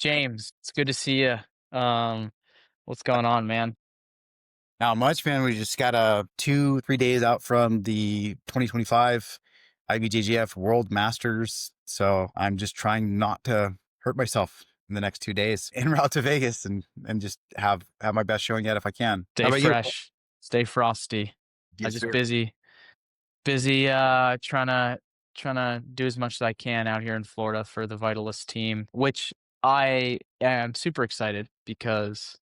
James, it's good to see you. What's going on, man? Not much, man. We just got 2, 3 days out from the 2025 IBJJF World Masters. So I'm just trying not to hurt myself in the next 2 days en route to Vegas and just have my best showing yet if I can. How Stay about you? fresh, stay frosty. I Yes, just sir. busy trying to do as much as I can out here in Florida for the Vitalyst team, which I am super excited because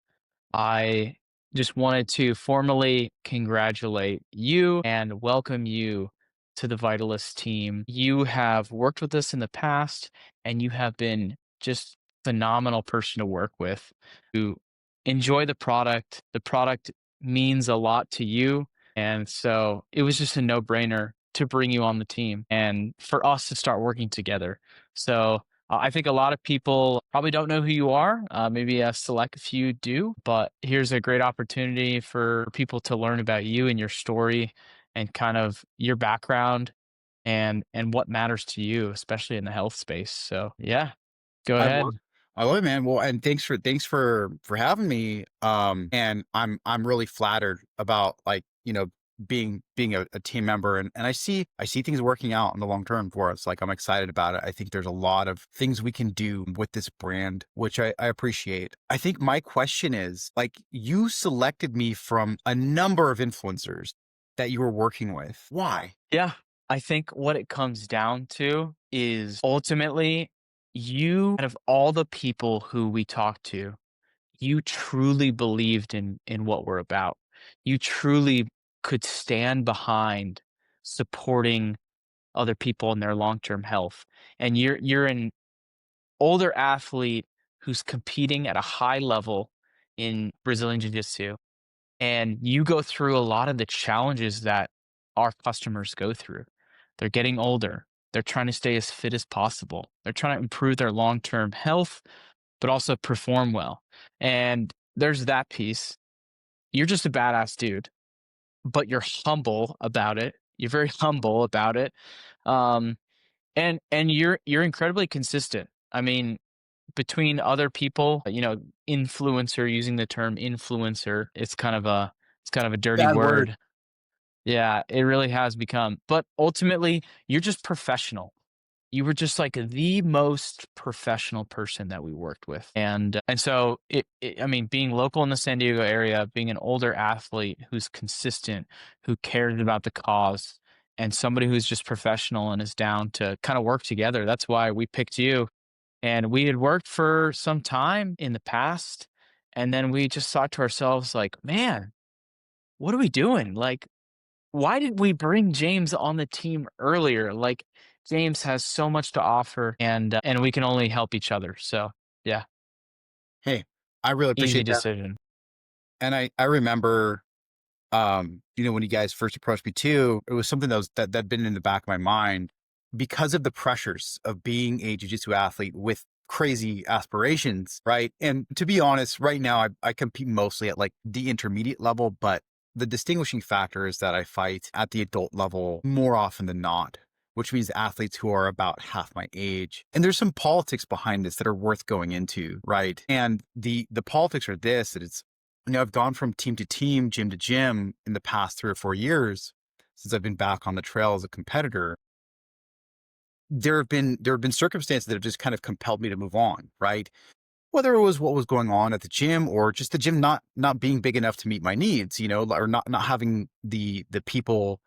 I just wanted to formally congratulate you and welcome you to the Vitalyst team. You have worked with us in the past, and you have been just phenomenal person to work with. You enjoy the product. The product means a lot to you, and so it was just a no-brainer to bring you on the team and for us to start working together. So I think a lot of people probably don't know who you are. Maybe a select few do, but here's a great opportunity for people to learn about you and your story and kind of your background and what matters to you, especially in the health space. So yeah, go I love ahead. I love it, man. Well, and thanks for having me. And I'm really flattered about being a team member, and I see things working out in the long term for us. Like, I'm excited about it. I think there's a lot of things we can do with this brand, which I appreciate. I think my question is, like, you selected me from a number of influencers that you were working with. Why? Yeah, I think what it comes down to is ultimately you out of all the people who we talked to, you truly believed in what we're about. You truly could stand behind supporting other people in their long-term health. And you're an older athlete who's competing at a high level in Brazilian Jiu-Jitsu, and you go through a lot of the challenges that our customers go through. They're getting older. They're trying to stay as fit as possible. They're trying to improve their long-term health, but also perform well. And there's that piece. You're just a badass dude, but you're humble about it. You're very humble about it. Um, and you're incredibly consistent. I mean, between other people, influencer, using the term influencer, it's kind of a dirty Bad word. word. Yeah, it really has become. But ultimately, you're just professional. You were just like the most professional person that we worked with. And so I mean, being local in the San Diego area, being an older athlete who's consistent, who cares about the cause, and somebody who's just professional and is down to kind of work together. That's why we picked you. And we had worked for some time in the past, and then we just thought to ourselves like, man, what are we doing? Like, why did we bring James on the team earlier? Like, James has so much to offer, and we can only help each other. So, yeah, Hey, I really easy appreciate that. decision. And I remember, when you guys first approached me too, it was something that'd been in the back of my mind because of the pressures of being a jiu-jitsu athlete with crazy aspirations, right? And to be honest, right now I compete mostly at like the intermediate level, but the distinguishing factor is that I fight at the adult level more often than not, which means athletes who are about half my age. And there's some politics behind this that are worth going into, right? And the politics are this, that it's, I've gone from team to team, gym to gym in the past 3 or 4 years since I've been back on the trail as a competitor. There have been circumstances that have just kind of compelled me to move on, right? Whether it was what was going on at the gym or just the gym not being big enough to meet my needs, or not having the people,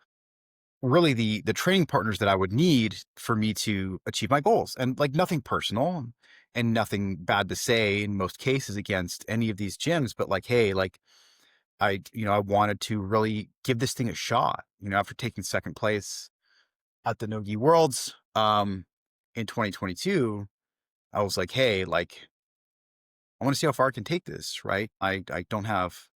really the training partners that I would need for me to achieve my goals. And like, nothing personal and nothing bad to say in most cases against any of these gyms, but like, hey, like, I wanted to really give this thing a shot, after taking second place at the Nogi Worlds, in 2022. I was like, hey, like, I want to see how far I can take this, right? I don't have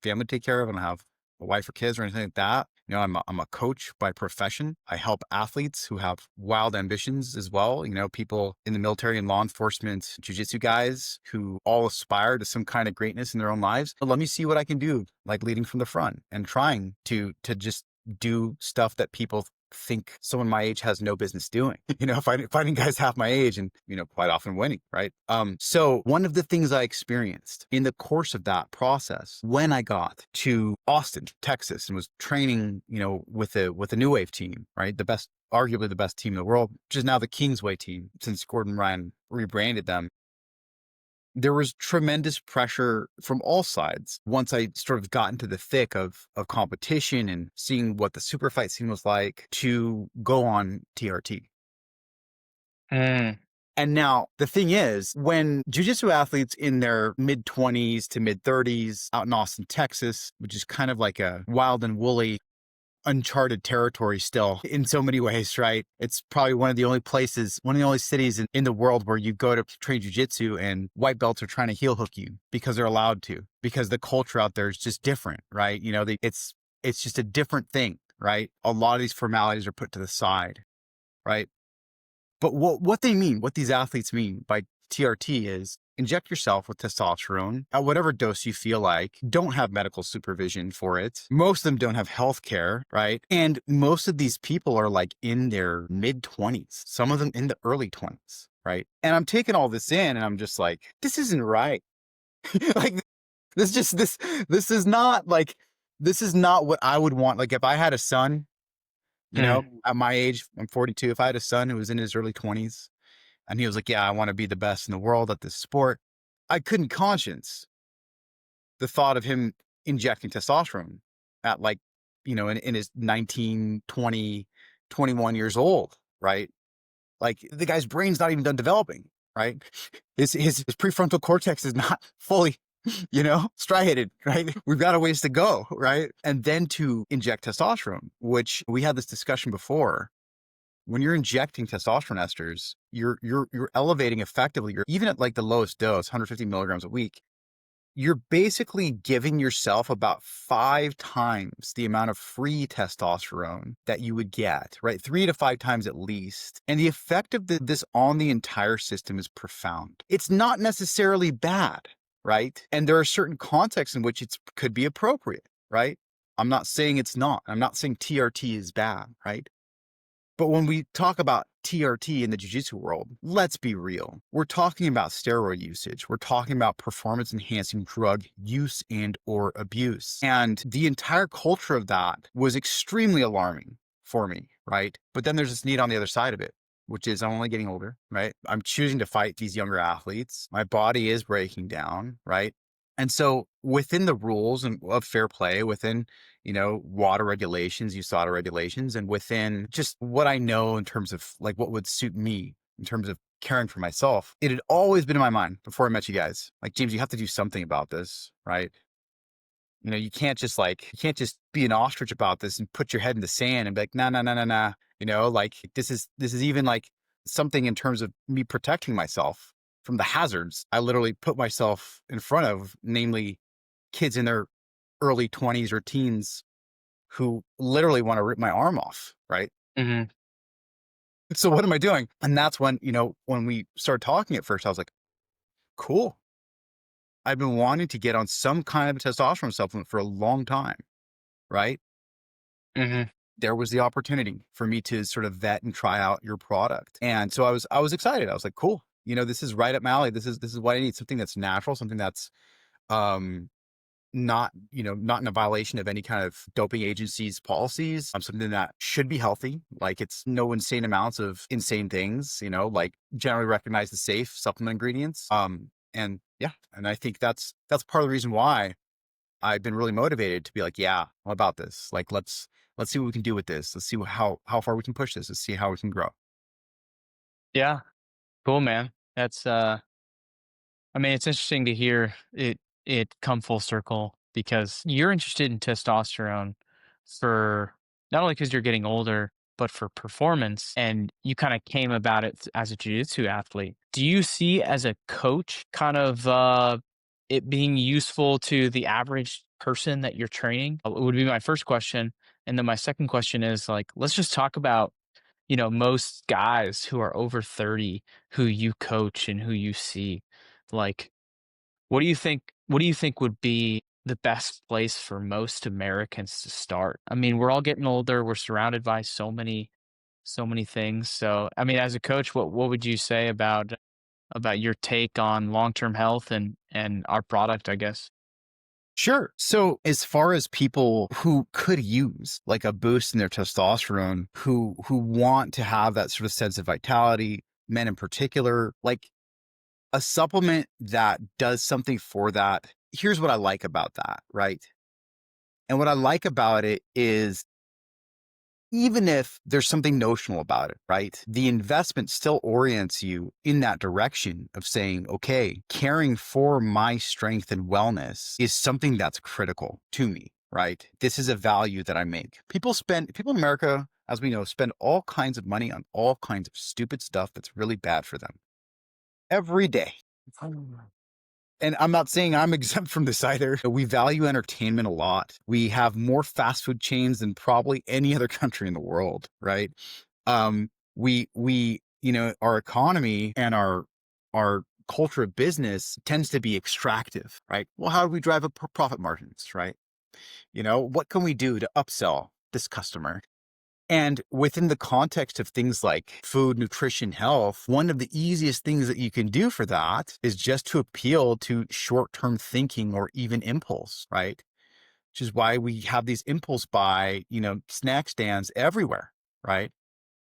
family to take care of. I don't have a wife or kids or anything like that. I'm a coach by profession. I help athletes who have wild ambitions as well. People in the military and law enforcement, jujitsu guys who all aspire to some kind of greatness in their own lives. But let me see what I can do, like leading from the front and trying to just do stuff that people think someone my age has no business doing. Finding guys half my age and, quite often winning, right? So one of the things I experienced in the course of that process when I got to Austin, Texas, and was training, with a new wave team, right? Arguably the best team in the world, which is now the Kingsway team since Gordon Ryan rebranded them. There was tremendous pressure from all sides once I sort of got into the thick of competition and seeing what the super fight scene was like to go on TRT. Mm. And now the thing is, when jiu-jitsu athletes in their mid 20s to mid 30s out in Austin, Texas, which is kind of like a wild and woolly uncharted territory still in so many ways, right? It's probably one of the only cities in the world where you go to train jiu-jitsu and white belts are trying to heel hook you because they're allowed to, because the culture out there is just different, right? It's just a different thing, right? A lot of these formalities are put to the side, right? But what these athletes mean by TRT is inject yourself with testosterone at whatever dose you feel like. Don't have medical supervision for it. Most of them don't have health care, right? And most of these people are like in their mid 20s, some of them in the early 20s, right? And I'm taking all this in and I'm just like, this isn't right. Like this is not like, this is not what I would want. Like if I had a son, Mm. at my age, I'm 42. If I had a son who was in his early 20s and he was like, yeah, I want to be the best in the world at this sport, I couldn't conscience the thought of him injecting testosterone at like, in his 19, 20, 21 years old, right? Like the guy's brain's not even done developing, right? His prefrontal cortex is not fully, striated, right? We've got a ways to go, right? And then to inject testosterone, which we had this discussion before. When you're injecting testosterone esters, you're elevating effectively. You're even at like the lowest dose, 150 milligrams a week. You're basically giving yourself about 5 times the amount of free testosterone that you would get, right? 3 to 5 times at least. And the effect of this on the entire system is profound. It's not necessarily bad, right? And there are certain contexts in which it could be appropriate, right? I'm not saying it's not. I'm not saying TRT is bad, right? But when we talk about TRT in the jiu-jitsu world, let's be real. We're talking about steroid usage. We're talking about performance enhancing drug use and or abuse. And the entire culture of that was extremely alarming for me, right? But then there's this need on the other side of it, which is I'm only getting older, right? I'm choosing to fight these younger athletes. My body is breaking down, right? And so within the rules of fair play, within, water regulations, USADA regulations, and within just what I know in terms of like what would suit me in terms of caring for myself, it had always been in my mind before I met you guys. Like, James, you have to do something about this, right? You can't just be an ostrich about this and put your head in the sand and be like, nah, nah, nah, nah, nah. Like this is even like something in terms of me protecting myself from the hazards I literally put myself in front of, namely kids in their early 20s or teens who literally want to rip my arm off, right? Mm-hmm. So what am I doing? And that's when, when we started talking at first, I was like, cool. I've been wanting to get on some kind of testosterone supplement for a long time, right? Mm-hmm. There was the opportunity for me to sort of vet and try out your product. And so I was excited. I was like, cool, this is right up my alley. This is what I need. Something that's natural, something that's, not in a violation of any kind of doping agency's policies. Something that should be healthy. Like it's no insane amounts of insane things, like generally recognized as safe supplement ingredients. And yeah, and I think that's part of the reason why I've been really motivated to be like, yeah, I'm about this. Like, let's see what we can do with this. Let's see how far we can push this. Let's see how we can grow. Yeah. Cool, man. That's I mean, it's interesting to hear it come full circle because you're interested in testosterone for not only because you're getting older, but for performance, and you kind of came about it as a jiu-jitsu athlete. Do you see as a coach kind of it being useful to the average person that you're training? Would be my first question. And then my second question is like, let's just talk about, most guys who are over 30 who you coach and who you see. Like, what do you think would be the best place for most Americans to start. I mean, we're all getting older. We're surrounded by so many things. So, I mean, as a coach, what would you say about your take on long-term health and our product, I guess? Sure. So as far as people who could use like a boost in their testosterone, who want to have that sort of sense of vitality, men in particular, like a supplement that does something for that. Here's what I like about that, right? And what I like about it is even if there's something notional about it, right? The investment still orients you in that direction of saying, okay, caring for my strength and wellness is something that's critical to me, right? This is a value that I make. People in America, as we know, spend all kinds of money on all kinds of stupid stuff that's really bad for them every day. And I'm not saying I'm exempt from this either. We value entertainment a lot. We have more fast food chains than probably any other country in the world, right? Our economy and our culture of business tends to be extractive, right? Well, how do we drive up profit margins, right? What can we do to upsell this customer? And within the context of things like food, nutrition, health, one of the easiest things that you can do for that is just to appeal to short-term thinking or even impulse, right? Which is why we have these impulse buy, snack stands everywhere, right?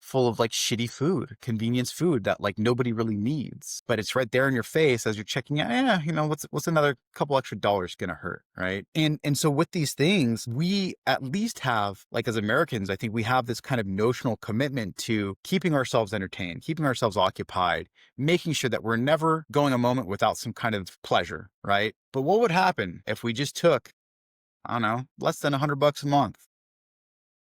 Full of like shitty food, convenience food that like nobody really needs, but it's right there in your face as you're checking out. What's another couple extra dollars gonna hurt, right? And so with these things, we at least have, like as Americans, I think we have this kind of notional commitment to keeping ourselves entertained, keeping ourselves occupied, making sure that we're never going a moment without some kind of pleasure, right? But what would happen if we just took, I don't know, less than $100 a month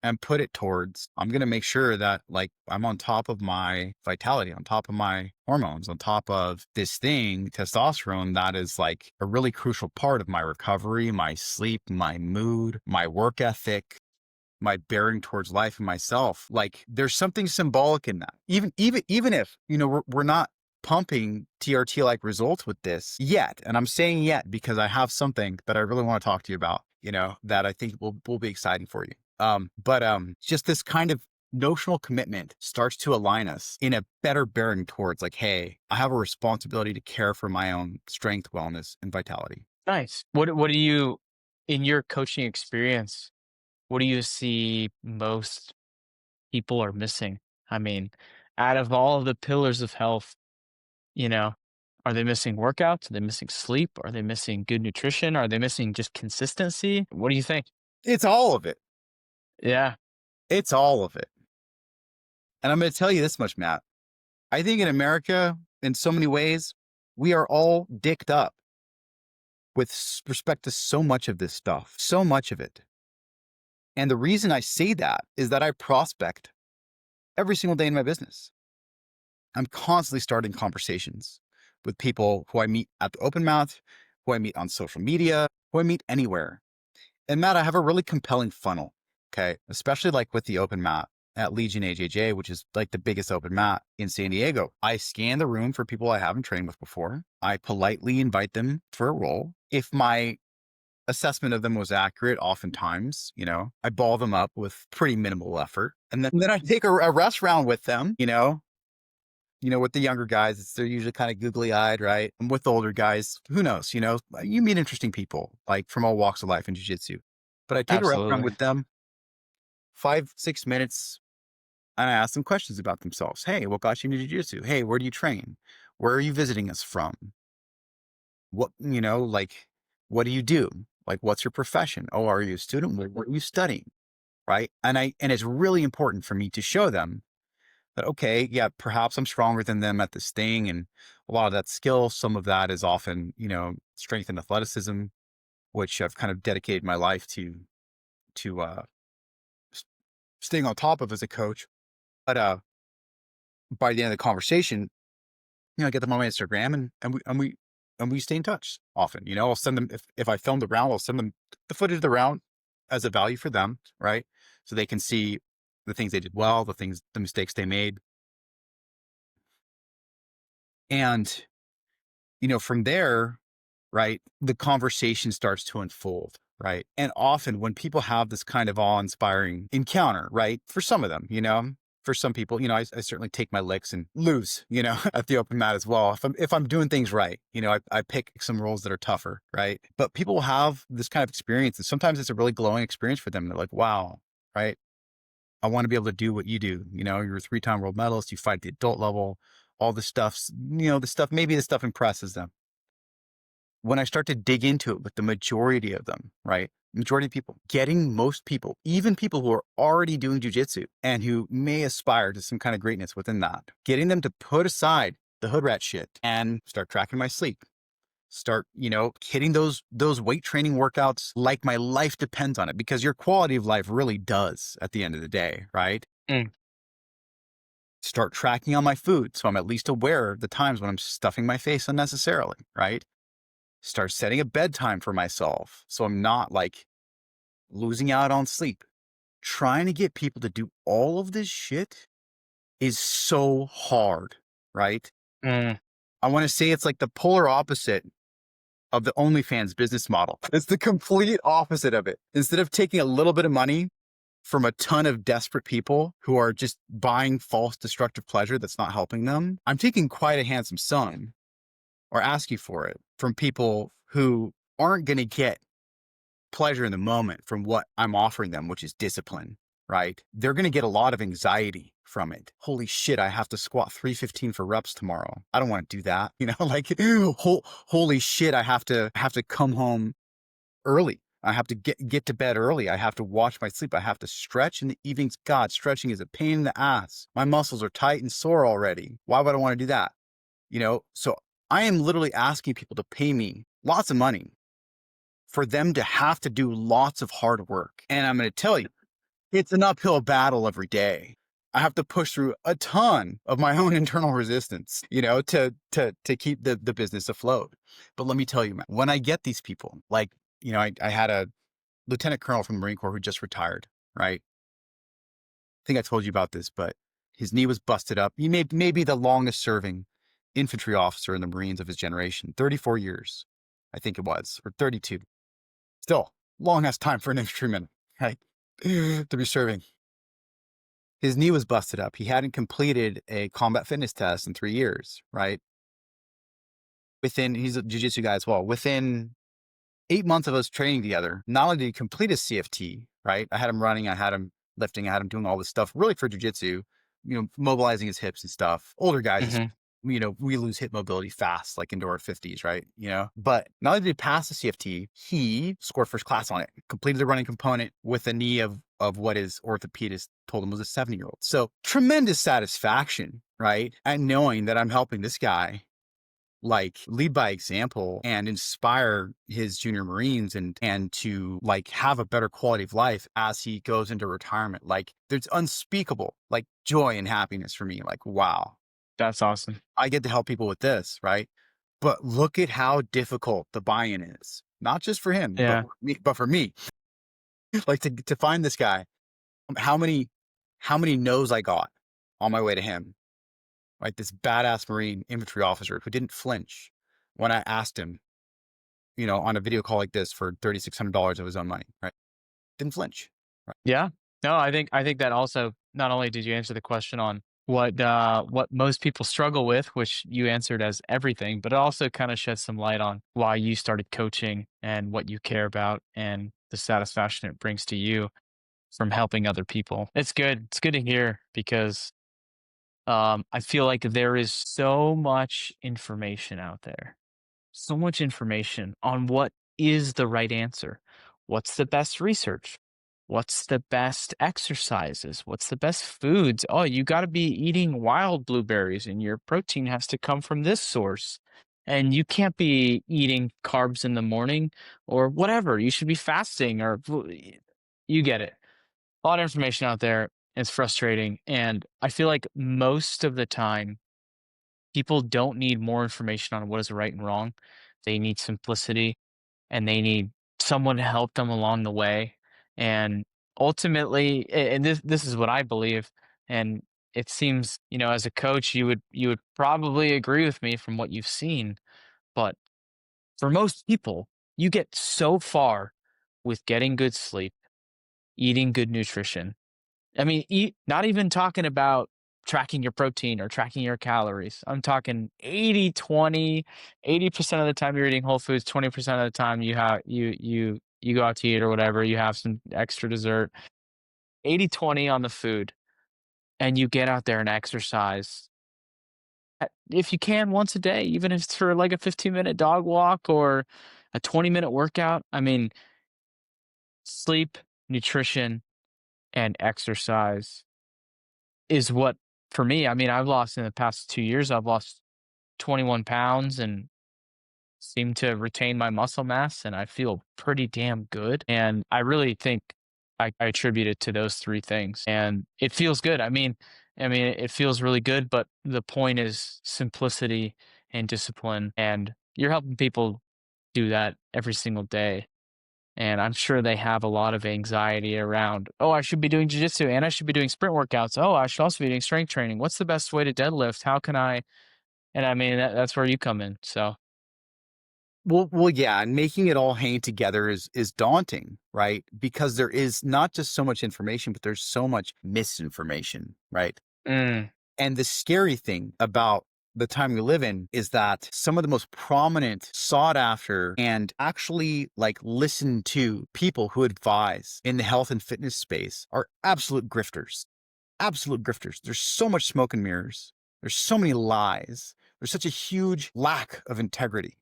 and put it towards, I'm going to make sure that like I'm on top of my vitality, on top of my hormones, on top of this thing, testosterone, that is like a really crucial part of my recovery, my sleep, my mood, my work ethic, my bearing towards life and myself. Like there's something symbolic in that. Even if, we're not pumping TRT like results with this yet. And I'm saying yet because I have something that I really want to talk to you about, that I think will be exciting for you. But just this kind of notional commitment starts to align us in a better bearing towards like, hey, I have a responsibility to care for my own strength, wellness, and vitality. Nice. What do you in your coaching experience, what do you see most people are missing? I mean, out of all of the pillars of health, you know, are they missing workouts? Are they missing sleep? Are they missing good nutrition? Are they missing just consistency? What do you think? It's all of it. Yeah, It's all of it. And I'm going to tell you this much, Matt. I think in America, in so many ways, we are all dicked up with respect to so much of this stuff, so much of it. And the reason I say that is that I prospect every single day in my business. I'm constantly starting conversations with people who I meet at the open mouth, who I meet on social media, who I meet anywhere. And Matt, I have a really compelling funnel. Okay. Especially like with the open mat at Legion AJJ, which is like the biggest open mat in San Diego. I scan the room for people I haven't trained with before. I politely invite them for a role. If my assessment of them was accurate, oftentimes, I ball them up with pretty minimal effort. And then I take a rest round with them, with the younger guys, they're usually kind of googly eyed, right? And with the older guys, who knows, you meet interesting people like from all walks of life in jiu-jitsu. But I take a rest round absolutely. with them, 5, 6 minutes, and I ask them questions about themselves. Hey, what got you into jiu-jitsu? Hey, where do you train? Where are you visiting us from? Like, what do you do? Like, what's your profession? Oh, are you a student? What are you studying? Right. And it's really important for me to show them that, okay, yeah, perhaps I'm stronger than them at this thing. And a lot of that skill, some of that is often, strength and athleticism, which I've kind of dedicated my life to s- staying on top of as a coach. But by the end of the conversation, I get them on my Instagram and we stay in touch often. I'll send them if I filmed the round, I'll send them the footage of the round as a value for them, right? So they can see the things they did well, the mistakes they made. And, from there, right? The conversation starts to unfold, right? And often when people have this kind of awe-inspiring encounter, right? For some of them, for some people, I certainly take my licks and lose, at the open mat as well. If I'm doing things right, I pick some roles that are tougher, right? But people will have this kind of experience, and sometimes it's a really glowing experience for them. They're like, wow, right? I want to be able to do what you do. You're a 3-time world medalist. You fight at the adult level. All the stuff's, maybe the stuff impresses them. When I start to dig into it with the majority of them, right? Majority of people, getting most people, even people who are already doing jujitsu and who may aspire to some kind of greatness within that, getting them to put aside the hood rat shit and start tracking my sleep. Start, hitting those weight training workouts like my life depends on it, because your quality of life really does at the end of the day, right? Mm, Start tracking on my food so I'm at least aware of the times when I'm stuffing my face unnecessarily, right? Start setting a bedtime for myself so I'm not like losing out on sleep. Trying to get people to do all of this shit is so hard, right? mm, I want to say it's like the polar opposite of the OnlyFans business model. It's the complete opposite of it. Instead of taking a little bit of money from a ton of desperate people who are just buying false destructive pleasure that's not helping them, I'm taking quite a handsome sum, or asking for it, from people who aren't going to get pleasure in the moment from what I'm offering them, which is discipline, right? They're going to get a lot of anxiety from it. Holy shit, I have to squat 315 for reps tomorrow. I don't want to do that. Like, holy shit, I have to come home early. I have to get to bed early. I have to watch my sleep. I have to stretch in the evenings. God, stretching is a pain in the ass. My muscles are tight and sore already. Why would I want to do that? So I am literally asking people to pay me lots of money for them to have to do lots of hard work. And I'm going to tell you, it's an uphill battle every day. I have to push through a ton of my own internal resistance, to keep the business afloat. But let me tell you, man, when I get these people, like, I had a lieutenant colonel from the Marine Corps who just retired, right? I think I told you about this, but his knee was busted up. He may be the longest serving infantry officer in the Marines of his generation, 34 years, I think it was, or 32. Still, long ass time for an infantryman, right? To be serving. His knee was busted up. He hadn't completed a combat fitness test in 3 years, right? He's a jiu-jitsu guy as well. Within 8 months of us training together, not only did he complete his CFT, right? I had him running, I had him lifting, I had him doing all this stuff really for jujitsu, mobilizing his hips and stuff. Older guys, mhm. we lose hip mobility fast, like into our 50s, right? But not only did he pass the CFT, he scored first class on it, completed the running component with a knee of what his orthopedist told him was a 7-year-old. So tremendous satisfaction, right? And knowing that I'm helping this guy like lead by example and inspire his junior Marines and to like have a better quality of life as he goes into retirement. Like there's unspeakable like joy and happiness for me. Like, wow, That's awesome. I get to help people with this, right? But look at how difficult the buy-in is. Not just for him, Yeah. but for me. Like to find this guy, how many no's I got on my way to him. Like this badass Marine infantry officer who didn't flinch when I asked him, on a video call like this for $3,600 of his own money, right? Didn't flinch. Right. Yeah. No, I think that also not only did you answer the question on what most people struggle with, which you answered as everything, but it also kind of sheds some light on why you started coaching and what you care about and the satisfaction it brings to you from helping other people. It's good. It's good to hear because I feel like there is so much information out there, so much information on what is the right answer. What's the best research? What's the best exercises? What's the best foods? Oh, you got to be eating wild blueberries and your protein has to come from this source. And you can't be eating carbs in the morning or whatever. You should be fasting or you get it. A lot of information out there. It's frustrating. And I feel like most of the time, people don't need more information on what is right and wrong. They need simplicity and they need someone to help them along the way. And ultimately, and this is what I believe, and it seems, as a coach, you would probably agree with me from what you've seen, but For most people, you get so far with getting good sleep, eating good nutrition. I mean, not even talking about tracking your protein or tracking your calories. I'm talking 80-20, 80% of the time you're eating whole foods, 20% of the time you go out to eat or whatever, you have some extra dessert. 80-20 on the food, and you get out there and exercise. If you can once a day, even if it's for like a 15-minute dog walk or a 20-minute workout. I mean, sleep, nutrition, and exercise is what for me, I mean, I've lost in the past 2 years, I've lost 21 pounds and seem to retain my muscle mass, and I feel pretty damn good, and I really think I attribute it to those 3 things, and it feels good. I mean, it feels really good, but the point is simplicity and discipline, and you're helping people do that every single day. And I'm sure they have a lot of anxiety around, oh, I should be doing jujitsu and I should be doing sprint workouts. Oh, I should also be doing strength training. What's the best way to deadlift? How can I? And I mean, that's where you come in. So, Well, yeah, and making it all hang together is daunting, right? Because there is not just so much information, but there's so much misinformation, right? mm, And the scary thing about the time we live in is that some of the most prominent, sought after, and actually like listened to people who advise in the health and fitness space are absolute grifters. Absolute grifters. There's so much smoke and mirrors. There's so many lies. There's such a huge lack of integrity.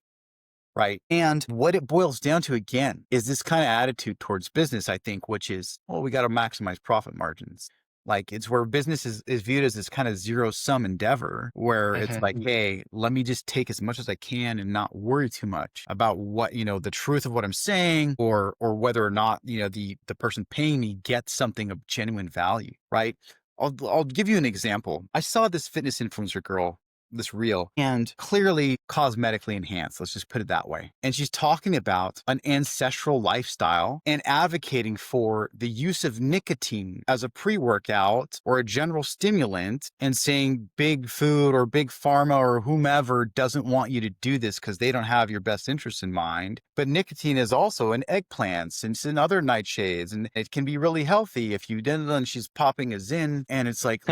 Right. And what it boils down to again is this kind of attitude towards business, I think, which is, well, we got to maximize profit margins. Like it's where business is viewed as this kind of zero sum endeavor where it's mhm. like, hey, let me just take as much as I can and not worry too much about what, the truth of what I'm saying or whether or not, the person paying me gets something of genuine value. Right. I'll give you an example. I saw this fitness influencer girl, this reel, and clearly cosmetically enhanced. Let's just put it that way. And she's talking about an ancestral lifestyle and advocating for the use of nicotine as a pre-workout or a general stimulant and saying big food or big pharma or whomever doesn't want you to do this because they don't have your best interests in mind. But nicotine is also in eggplants and it's in other nightshades and it can be really healthy if you did it. And she's popping a Zyn and it's like,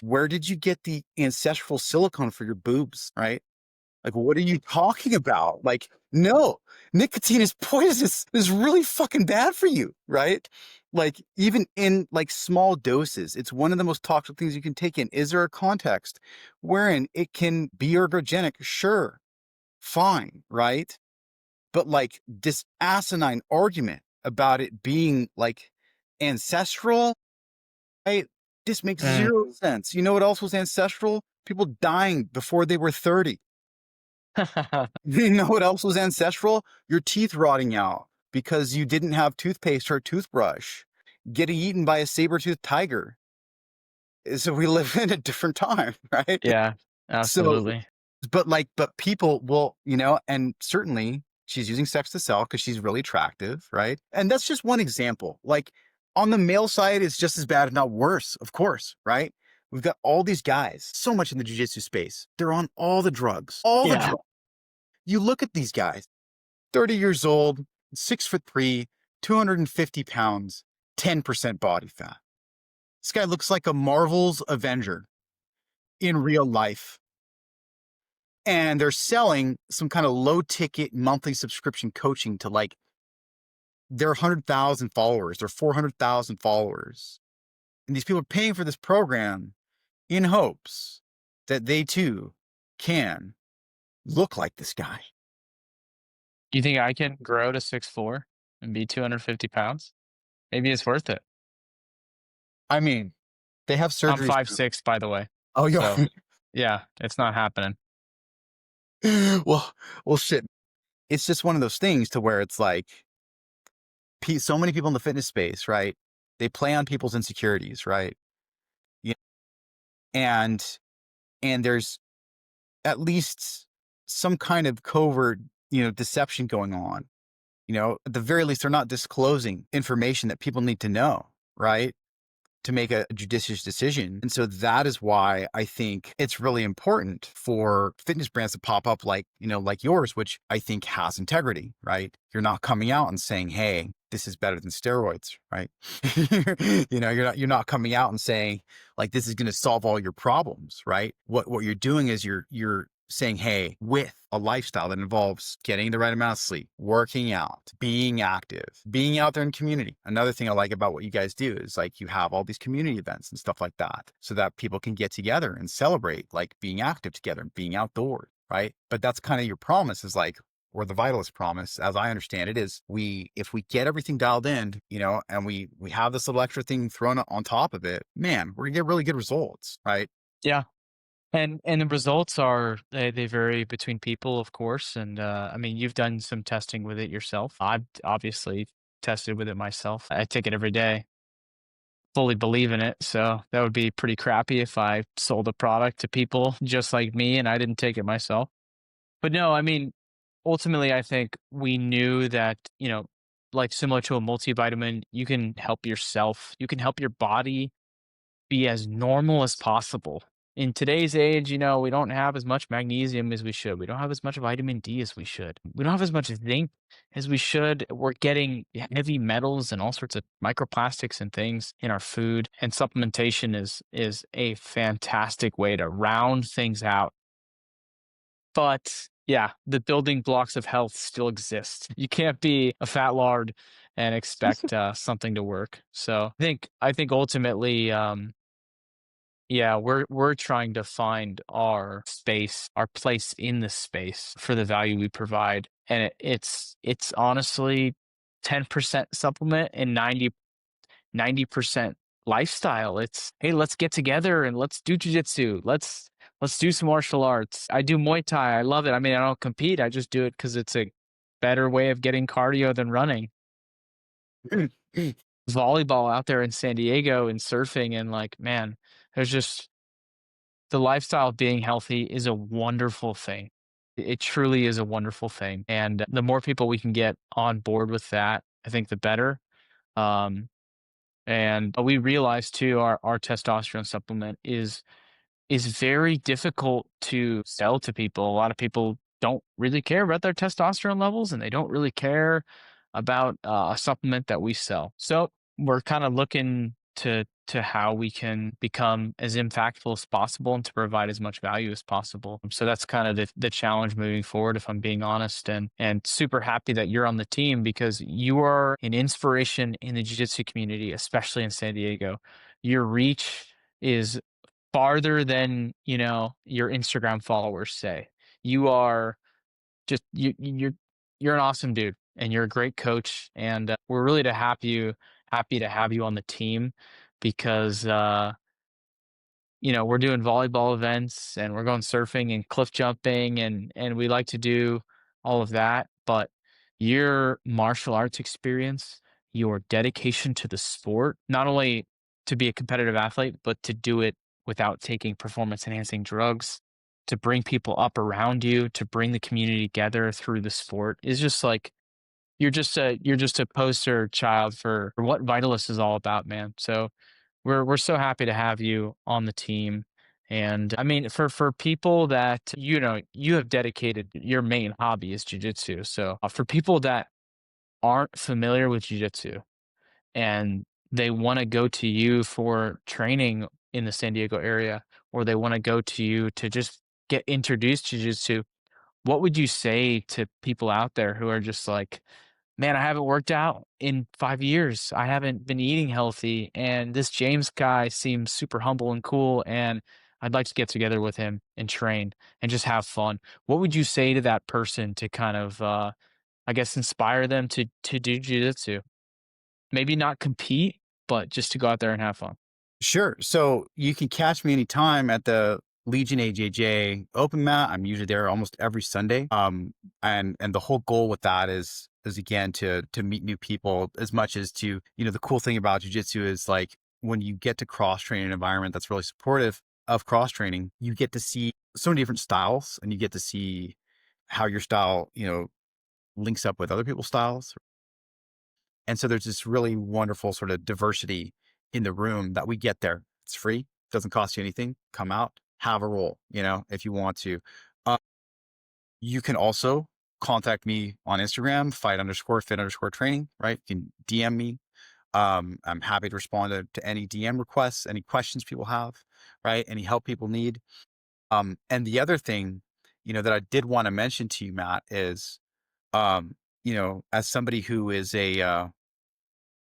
where did you get the ancestral silicone for your boobs, right? Like, what are you talking about? Like, no, nicotine is poisonous. It's really fucking bad for you, right? Like, even in like small doses, it's one of the most toxic things you can take in. Is there a context wherein it can be ergogenic? Sure, fine, right? But like this asinine argument about it being like ancestral, right? This makes Mm. zero sense. You know what else was ancestral? People dying before they were 30. You know what else was ancestral? Your teeth rotting out because you didn't have toothpaste or toothbrush. Getting eaten by a saber-toothed tiger. So we live in a different time, right? Yeah, So, absolutely. but people will, and certainly she's using sex to sell because she's really attractive, right? And that's just one example. Like on the male side, it's just as bad, if not worse, of course, right? We've got all these guys, so much in the jiu-jitsu space. They're on all the drugs, all the Yeah. drugs. You look at these guys, 30 years old, 6'3", 250 pounds, 10% body fat. This guy looks like a Marvel's Avenger in real life. And they're selling some kind of low ticket monthly subscription coaching to like their 100,000 followers or 400,000 followers. And these people are paying for this program in hopes that they too can look like this guy. You think I can grow to 6'4" and be 250 pounds? Maybe it's worth it. I mean, they have I'm surgeries. 5'6", by the way. Oh, So, yeah. yeah, it's not happening. well, well, shit. It's just one of those things to where it's like so many people in the fitness space, right? They play on people's insecurities, right? Yeah. And there's at least some kind of covert, deception going on. At the very least, they're not disclosing information that people need to know, right? to make a judicious decision. And so that is why I think it's really important for fitness brands to pop up like, like yours, which I think has integrity, right? You're not coming out and saying, hey, this is better than steroids, right? You're not coming out and saying like this is going to solve all your problems, right? What you're doing is you're saying, hey, with a lifestyle that involves getting the right amount of sleep, working out, being active, being out there in community. Another thing I like about what you guys do is like you have all these community events and stuff like that so that people can get together and celebrate like being active together and being outdoors, right? But that's kind of your promise is like, or the Vitalyst promise, as I understand it, is if we get everything dialed in, and we have this little extra thing thrown on top of it, man, we're gonna get really good results, right? Yeah. And the results are they vary between people, of course. And I mean, you've done some testing with it yourself. I've obviously tested with it myself. I take it every day, fully believe in it. So that would be pretty crappy if I sold a product to people just like me and I didn't take it myself. But no, I mean, ultimately, I think we knew that, like similar to a multivitamin, you can help yourself, you can help your body be as normal as possible. In today's age, we don't have as much magnesium as we should. We don't have as much vitamin D as we should. We don't have as much zinc as we should. We're getting heavy metals and all sorts of microplastics and things in our food. And supplementation is a fantastic way to round things out. But yeah, the building blocks of health still exist. You can't be a fat lard and expect something to work. So I think ultimately, yeah, we're trying to find our space, our place in the space for the value we provide, and it's honestly 10% supplement and 90% lifestyle. It's, hey, let's get together and let's do jujitsu. Let's do some martial arts. I do Muay Thai. I love it. I mean, I don't compete. I just do it because it's a better way of getting cardio than running. Volleyball out there in San Diego and surfing and like, man, there's just the lifestyle of being healthy is a wonderful thing. It truly is a wonderful thing. And the more people we can get on board with that, I think the better. Um, and we realize too, our testosterone supplement is very difficult to sell to people. A lot of people don't really care about their testosterone levels and they don't really care about a supplement that we sell. So we're kind of looking to how we can become as impactful as possible and to provide as much value as possible. So that's kind of the challenge moving forward, if I'm being honest, and super happy that you're on the team because you are an inspiration in the jiu-jitsu community, especially in San Diego. Your reach is farther than, your Instagram followers say. You are just you're an awesome dude and you're a great coach and we're really happy to have you on the team because we're doing volleyball events and we're going surfing and cliff jumping and we like to do all of that, but your martial arts experience, your dedication to the sport, not only to be a competitive athlete, but to do it without taking performance enhancing drugs, to bring people up around you, to bring the community together through the sport is just like you're just a poster child for what Vitalyst is all about, man. So we're so happy to have you on the team. And I mean, for people that you have dedicated your main hobby is jujitsu. So for people that aren't familiar with jujitsu and they want to go to you for training in the San Diego area, or they want to go to you to just get introduced to jujitsu, what would you say to people out there who are just like, man, I haven't worked out in 5 years. I haven't been eating healthy. And this James guy seems super humble and cool. And I'd like to get together with him and train and just have fun. What would you say to that person to kind of, I guess, inspire them to do jujitsu? Maybe not compete, but just to go out there and have fun. Sure. So you can catch me anytime at the Legion AJJ open mat. I'm usually there almost every Sunday. And the whole goal with that is again to meet new people as much as to, the cool thing about jujitsu is like when you get to cross train an environment that's really supportive of cross training, you get to see so many different styles and you get to see how your style, links up with other people's styles. And so there's this really wonderful sort of diversity in the room that we get there. It's free, doesn't cost you anything. Come out, have a roll, if you want to. Uh, you can also contact me on Instagram, fight_fit_training, right? You can DM me. I'm happy to respond to any DM requests, any questions people have, right? Any help people need. And the other thing, that I did want to mention to you, Matt, is, as somebody who is a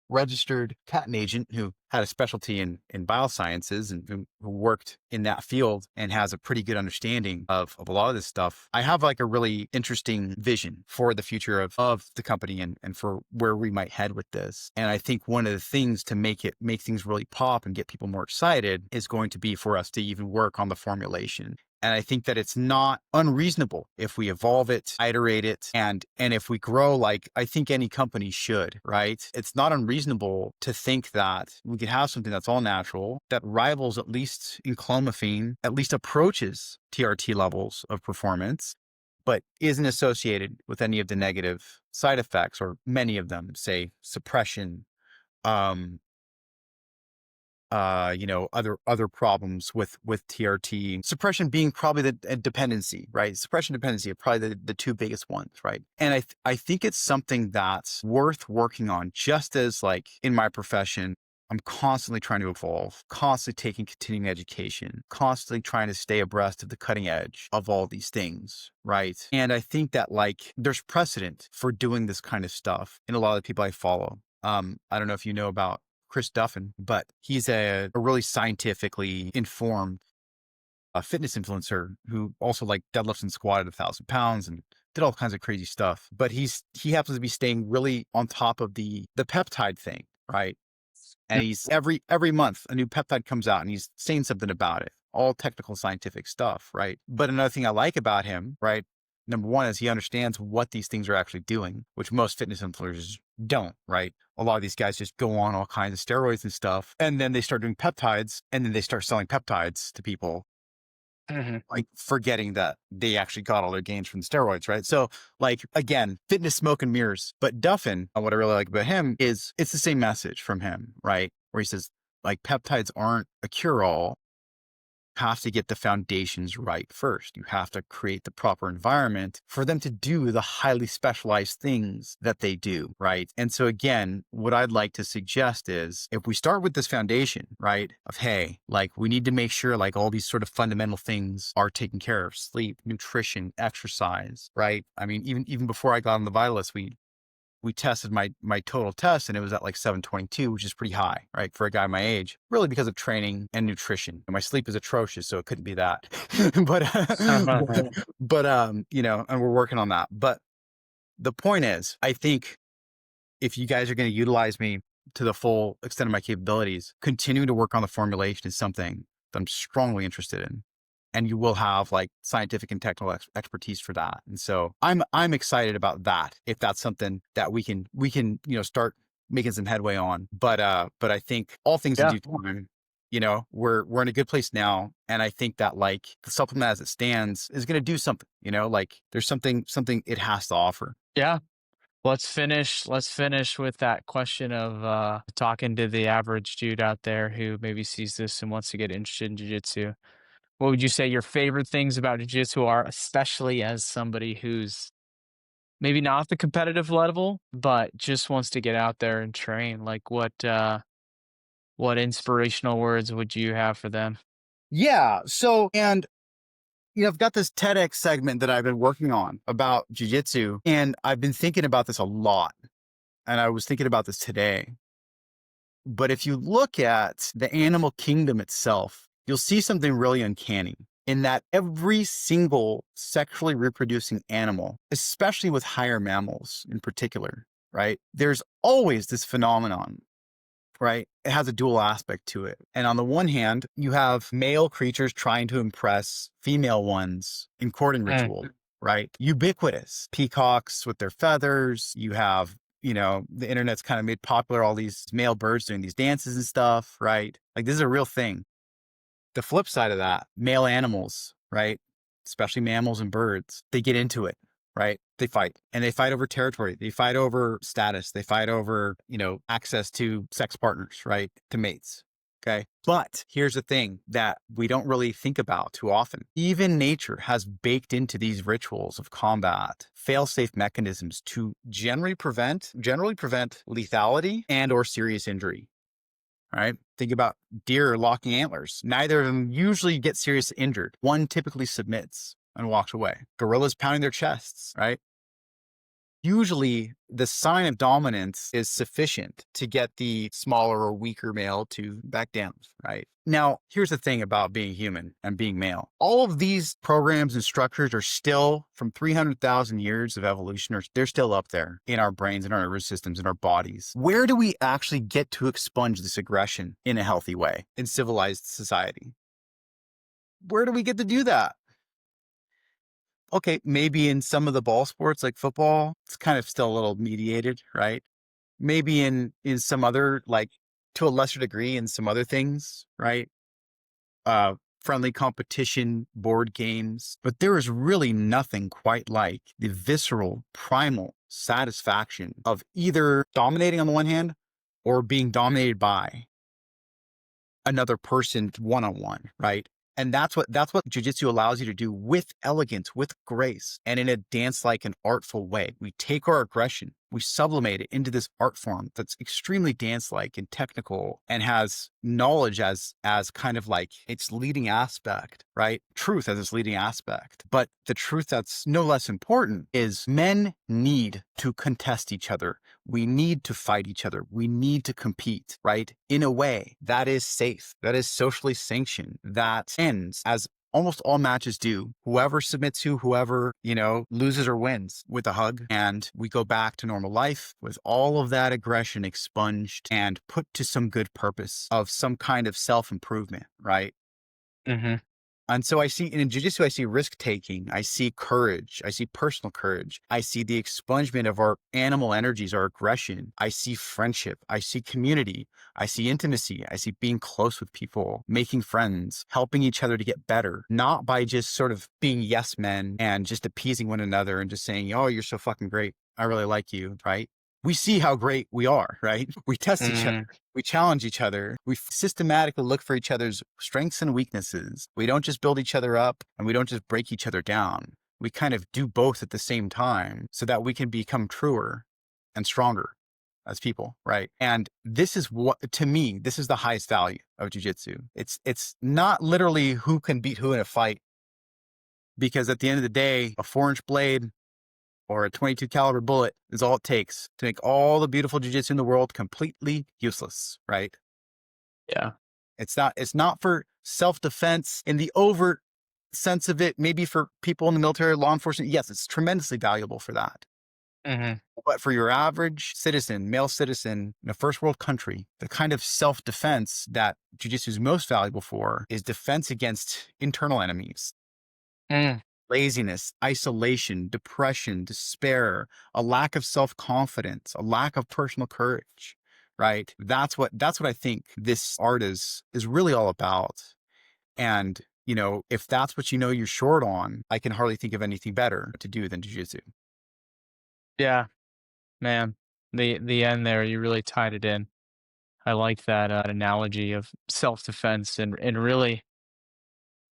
registered patent agent who had a specialty in biosciences and who worked in that field and has a pretty good understanding of a lot of this stuff, I have like a really interesting vision for the future of the company and for where we might head with this. And I think one of the things to make things really pop and get people more excited is going to be for us to even work on the formulation. And I think that it's not unreasonable if we evolve it, iterate it, and if we grow like I think any company should, right? It's not unreasonable to think that we could have something that's all natural, that rivals, at least in clomiphene, at least approaches TRT levels of performance, but isn't associated with any of the negative side effects, or many of them, say suppression, um, other problems with TRT. Suppression being probably the dependency, right? Suppression dependency are probably the two biggest ones, right? And I think it's something that's worth working on, just as like in my profession, I'm constantly trying to evolve, constantly taking continuing education, constantly trying to stay abreast of the cutting edge of all these things, right? And I think that like there's precedent for doing this kind of stuff in a lot of the people I follow. I don't know if you know about Chris Duffin, but he's a really scientifically informed fitness influencer who also like deadlifts and squatted 1,000 pounds and did all kinds of crazy stuff. But he happens to be staying really on top of the peptide thing, right? And he's every month a new peptide comes out and he's saying something about it, all technical scientific stuff, right? But another thing I like about him, right? Number one is he understands what these things are actually doing, which most fitness influencers don't, right? A lot of these guys just go on all kinds of steroids and stuff, and then they start doing peptides, and then they start selling peptides to people, Mhm. like forgetting that they actually got all their gains from the steroids, right? So like, again, fitness smoke and mirrors. But Duffin, what I really like about him is it's the same message from him, right? Where he says like peptides aren't a cure-all. Have to get the foundations right first. You have to create the proper environment for them to do the highly specialized things that they do, right? And so again, what I'd like to suggest is if we start with this foundation, right, of hey, like we need to make sure like all these sort of fundamental things are taken care of: sleep, nutrition, exercise, right? I mean, even before I got on the Vitalyst, we tested my total test and it was at like 722, which is pretty high, right? For a guy my age, really because of training and nutrition. And my sleep is atrocious, so it couldn't be that. but and we're working on that. But the point is, I think if you guys are going to utilize me to the full extent of my capabilities, continuing to work on the formulation is something that I'm strongly interested in. And you will have like scientific and technical expertise for that. And so I'm excited about that. If that's something that we can, start making some headway on. But I think all things in Yeah. due time, we're in a good place now. And I think that like the supplement as it stands is going to do something, like there's something it has to offer. Yeah. Let's finish with that question of talking to the average dude out there who maybe sees this and wants to get interested in jiu-jitsu. What would you say your favorite things about jiu-jitsu are, especially as somebody who's maybe not the competitive level, but just wants to get out there and train? Like what inspirational words would you have for them? Yeah. So, and I've got this TEDx segment that I've been working on about jujitsu, and I've been thinking about this a lot. And I was thinking about this today. But if you look at the animal kingdom itself, you'll see something really uncanny in that every single sexually reproducing animal, especially with higher mammals in particular, right? There's always this phenomenon, right? It has a dual aspect to it. And on the one hand, you have male creatures trying to impress female ones in courting Mm. ritual, right? Ubiquitous. Peacocks with their feathers. You have, the internet's kind of made popular all these male birds doing these dances and stuff, right? Like this is a real thing. The flip side of that, male animals, right? Especially mammals and birds, they get into it, right? They fight, and they fight over territory. They fight over status. They fight over, access to sex partners, right? To mates. Okay. But here's the thing that we don't really think about too often. Even nature has baked into these rituals of combat fail-safe mechanisms to generally prevent lethality and or serious injury. All right. Think about deer locking antlers. Neither of them usually get seriously injured. One typically submits and walks away. Gorillas pounding their chests, right? Usually the sign of dominance is sufficient to get the smaller or weaker male to back down, right? Now, here's the thing about being human and being male. All of these programs and structures are still from 300,000 years of evolution, or they're still up there in our brains and our nervous systems and our bodies. Where do we actually get to expunge this aggression in a healthy way in civilized society? Where do we get to do that? Okay, maybe in some of the ball sports like football, it's kind of still a little mediated, right? Maybe in some other, like, to a lesser degree in some other things, right? Friendly competition, board games, but there is really nothing quite like the visceral, primal satisfaction of either dominating on the one hand or being dominated by another person one-on-one, right? And that's what jiu-jitsu allows you to do with elegance, with grace, and in a dance-like and artful way. We take our aggression, we sublimate it into this art form that's extremely dance-like and technical and has knowledge as kind of like its leading aspect, right? Truth as its leading aspect. But the truth that's no less important is men need to contest each other. We need to fight each other. We need to compete, right? In a way that is safe, that is socially sanctioned, that ends as almost all matches do. Whoever submits to whoever, loses or wins with a hug. And we go back to normal life with all of that aggression expunged and put to some good purpose of some kind of self-improvement, right? Hmm. And so I see in jiu-jitsu, I see risk taking, I see courage, I see personal courage, I see the expungement of our animal energies, our aggression, I see friendship, I see community, I see intimacy, I see being close with people, making friends, helping each other to get better, not by just sort of being yes men and just appeasing one another and just saying, oh, you're so fucking great. I really like you, right? We see how great we are, right? We test each other. Hmm. We challenge each other. We systematically look for each other's strengths and weaknesses. We don't just build each other up and we don't just break each other down. We kind of do both at the same time so that we can become truer and stronger as people, right? And this is what, to me, this is the highest value of jiu-jitsu. It's not literally who can beat who in a fight, because at the end of the day, a 4-inch blade or a 22 caliber bullet is all it takes to make all the beautiful jiu-jitsu in the world completely useless, right? Yeah. It's not for self-defense in the overt sense of it. Maybe for people in the military, law enforcement, yes, it's tremendously valuable for that. Hmm. But for your average citizen, male citizen in a first world country, the kind of self-defense that jiu-jitsu is most valuable for is defense against internal enemies. Mm. Laziness, isolation, depression, despair, a lack of self-confidence, a lack of personal courage, right? That's what I think this art is really all about. And, if that's what you're short on, I can hardly think of anything better to do than jiu-jitsu. Yeah, man. The end there, you really tied it in. I like that analogy of self defense, and really,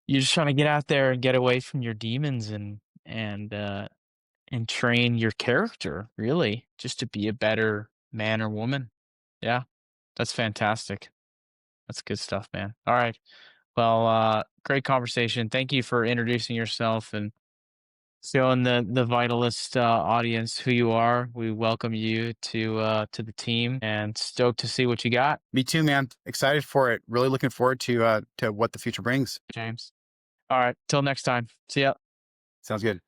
you're just trying to get out there and get away from your demons and train your character, really, just to be a better man or woman. Yeah, that's fantastic. That's good stuff, man. All right. Well, great conversation. Thank you for introducing yourself and showing the Vitalist audience who you are. We welcome you to the team and stoked to see what you got, Me too, man. Excited for it. Really looking forward to what the future brings. James. All right. Till next time. See ya. Sounds good.